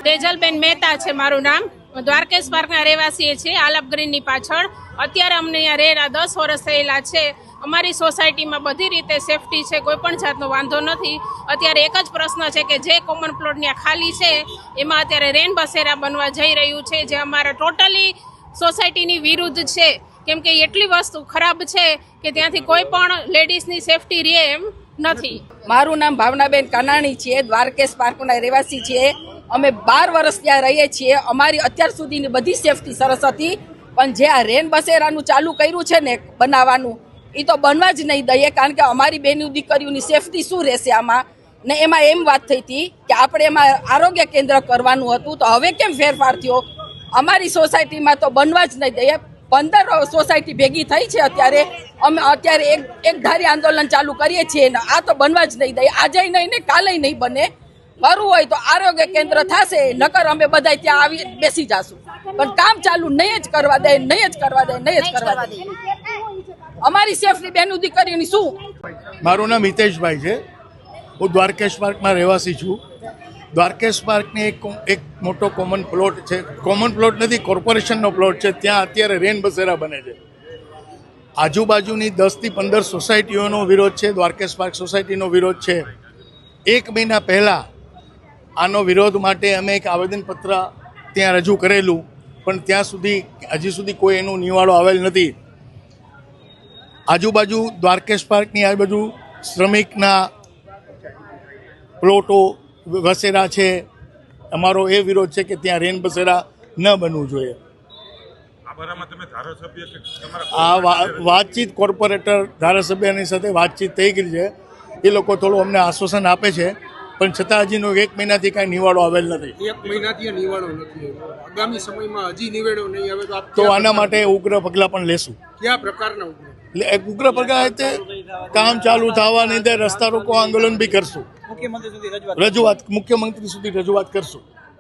તેજલબેન મહેતા છે મારું નામ. દ્વારકેશ પાર્કના રહેવાસીએ છે, આલાપ ગ્રીનની પાછળ. અત્યારે અમને અહીંયા રેરા 10 વર્ષ થયેલા છે. અમારી સોસાયટીમાં બધી રીતે સેફટી છે, કોઈ પણ જાતનો વાંધો નથી. અત્યારે એક જ પ્રશ્ન છે કે જે કોમન પ્લોટ ત્યાં ખાલી છે એમાં અત્યારે રેન બસેરા બનવા જઈ રહ્યું છે, જે અમારા ટોટલી સોસાયટીની વિરુદ્ધ છે. કેમ કે એટલી વસ્તુ ખરાબ છે કે ત્યાંથી કોઈ પણ લેડીઝની સેફટી રહે એમ નથી. મારું નામ ભાવનાબેન કાનાણી છે, દ્વારકેશ પાર્કના રહેવાસી છીએ. અમે 12 વર્ષ ત્યાં રહીએ છીએ. અમારી અત્યાર સુધીની બધી સેફટી સરસ હતી, પણ જે આ રેન બસેરાનું ચાલુ કર્યું છે ને બનાવવાનું, એ તો બનવા જ નહીં દઈએ. કારણ કે અમારી બેની દીકરીઓની સેફટી શું રહેશે આમાં? ને એમાં એમ વાત થઈ હતી કે આપણે એમાં આરોગ્ય કેન્દ્ર કરવાનું હતું, તો હવે કેમ ફેરફાર થયો? અમારી સોસાયટીમાં તો બનવા જ નહીં દઈએ. 15 સોસાયટી ભેગી થઈ છે અત્યારે. અમે અત્યારે એક ધારી આંદોલન ચાલુ કરીએ છીએ ને આ તો બનવા જ નહીં દઈએ. આજે નહીં ને કાલે નહીં બને. કરવું હોય તો આરોગ્ય કેન્દ્ર થશે, નકર અમે બધા ત્યાં આવી બેસી જશું. પણ કામ ચાલુ નહીં જ કરવા દે, નહીં જ કરવા દે, નહીં જ કરવા દે. અમારી સેફટી બેનું દીકરીઓની શું? મારું નામ હિતેશભાઈ છે. હું દ્વારકેશ પાર્કમાં રહેવાસી છું. દ્વારકેશ પાર્કની એક મોટો કોમન પ્લોટ છે. કોમન પ્લોટ નથી, કોર્પોરેશનનો પ્લોટ છે. ત્યાં અત્યારે રેન બસેરા બને છે. આજુબાજુની 10 થી 15 સોસાયટીઓનો વિરોધ છે. દ્વારકેશ પાર્ક સોસાયટીનો વિરોધ છે. 1 મહિના પહેલાં આનો વિરોધ માટે અમે એક આવેદનપત્ર ત્યાં રજૂ કરેલું, પણ હજી સુધી કોઈ એનો નિવાડો આવેલ નથી. આજુબાજુ દ્વારકેશ પાર્કની આજુબાજુ શ્રમિકના પ્લોટો વસેરા છે. અમારો એ વિરોધ છે કે ત્યાં રેન બસેરા ન બનવું જોઈએ. આ વાતચીત કોર્પોરેટર ધારાસભ્યની સાથે વાતચીત થઈ ગઈ છે. એ લોકો થોડું અમને આશ્વાસન આપે છે, પણ છતાં હજીનો 1 મહિનાથી કાંઈ નિવાડો આવેલ નથી. 1 મહિનાથી નિવાડો નથી. આગામી સમયમાં હજી નિવેડો નહીં આવે તો આના માટે ઉગ્ર પગલાં પણ લેશું. કયા પ્રકારના ઉગ્ર પગલાં એટલે કામ ચાલુ થવાની અંદર રસ્તા રોકો આંદોલન બી કરશું. મુખ્યમંત્રી સુધી રજૂઆત કરશું.